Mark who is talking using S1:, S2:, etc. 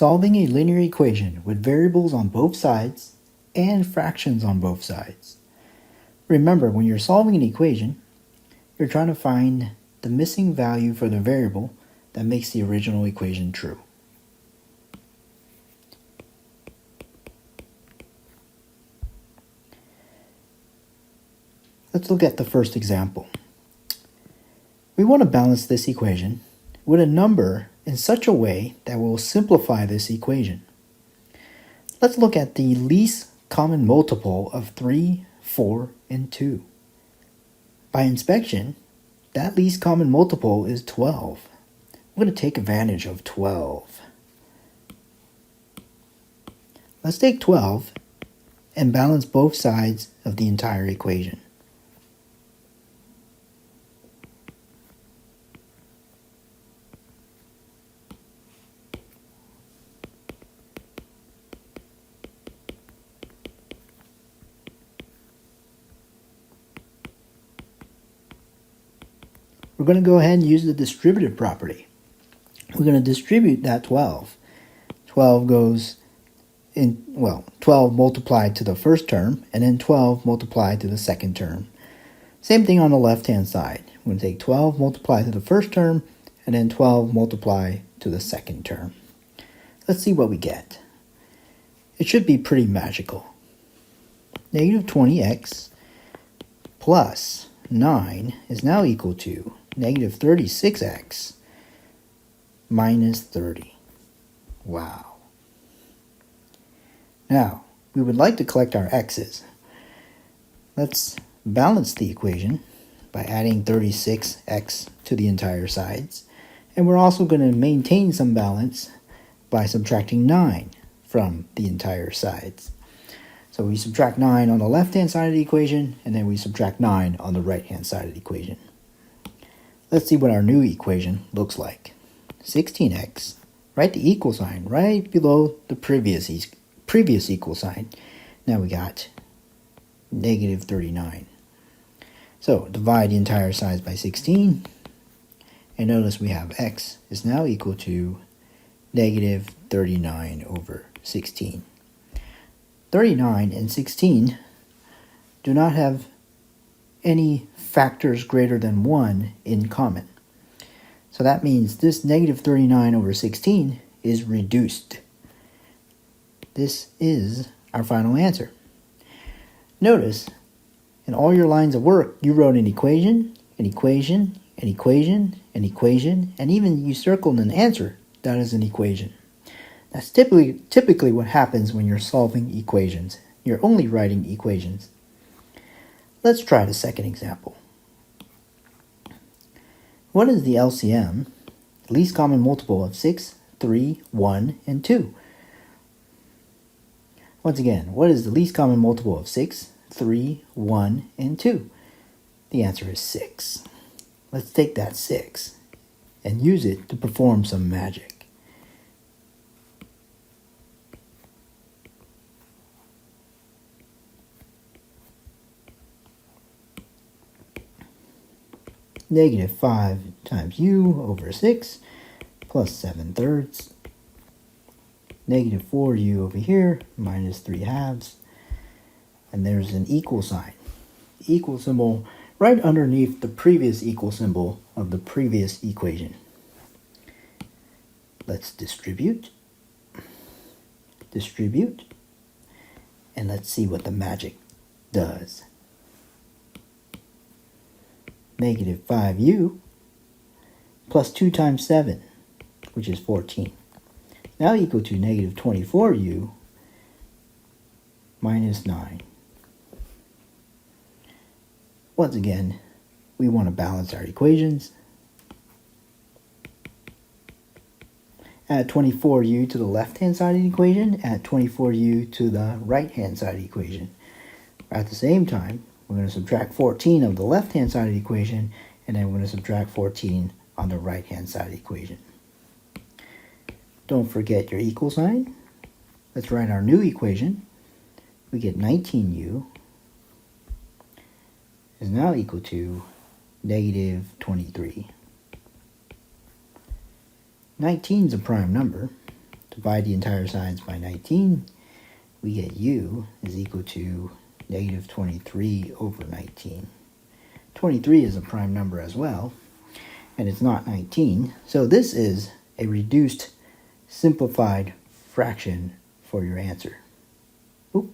S1: Solving a linear equation with variables on both sides and fractions on both sides. Remember, when you're solving an equation, you're trying to find the missing value for the variable that makes the original equation true. Let's look at the first example. We want to balance this equation with a number in such a way that will simplify this equation. Let's look at the least common multiple of 3, 4, and 2. By inspection, that least common multiple is 12. We're going to take advantage of 12. Let's take 12 and balance both sides of the entire equation. We're going to go ahead and use the distributive property. We're going to distribute that 12. 12 goes in, 12 multiplied to the first term, and then 12 multiplied to the second term. Same thing on the left-hand side. We're going to take 12 multiplied to the first term, and then 12 multiplied to the second term. Let's see what we get. It should be pretty magical. Negative 20x plus 9 is now equal to negative 36x minus 30. Wow. Now, we would like to collect our x's. Let's balance the equation by adding 36x to the entire sides. And we're also going to maintain some balance by subtracting 9 from the entire sides. So we subtract 9 on the left-hand side of the equation, and then we subtract 9 on the right-hand side of the equation. Let's see what our new equation looks like. 16x, write the equal sign right below the previous equal sign. Now we got negative 39. So divide the entire size by 16, and notice we have x is now equal to negative 39 over 16. 39 and 16 do not have any factors greater than 1 in common. So that means this negative 39 over 16 is reduced. This is our final answer. Notice, in all your lines of work, you wrote an equation, an equation, an equation, an equation, and even you circled an answer that is an equation. That's typically what happens when you're solving equations. You're only writing equations. Let's try the second example. What is the LCM, least common multiple of 6, 3, 1, and 2? Once again, what is the least common multiple of 6, 3, 1, and 2? The answer is 6. Let's take that 6 and use it to perform some magic. Negative 5 times u over 6 plus 7 thirds. Negative 4u over here minus 3 halves. And there's an equal sign. Equal symbol right underneath the previous equal symbol of the previous equation. Let's distribute. Distribute. And let's see what the magic does. Negative 5u plus 2 times 7, which is 14. Now equal to negative 24u minus 9. Once again, we want to balance our equations. Add 24u to the left-hand side of the equation, add 24u to the right-hand side of the equation. At the same time, we're going to subtract 14 of the left-hand side of the equation, and then we're going to subtract 14 on the right-hand side of the equation. Don't forget your equal sign. Let's write our new equation. We get 19u is now equal to negative 23. 19 is a prime number, divide the entire sides by 19, we get u is equal to negative 23 over 19. 23 is a prime number as well, and it's not 19. So this is a reduced simplified fraction for your answer. Oop.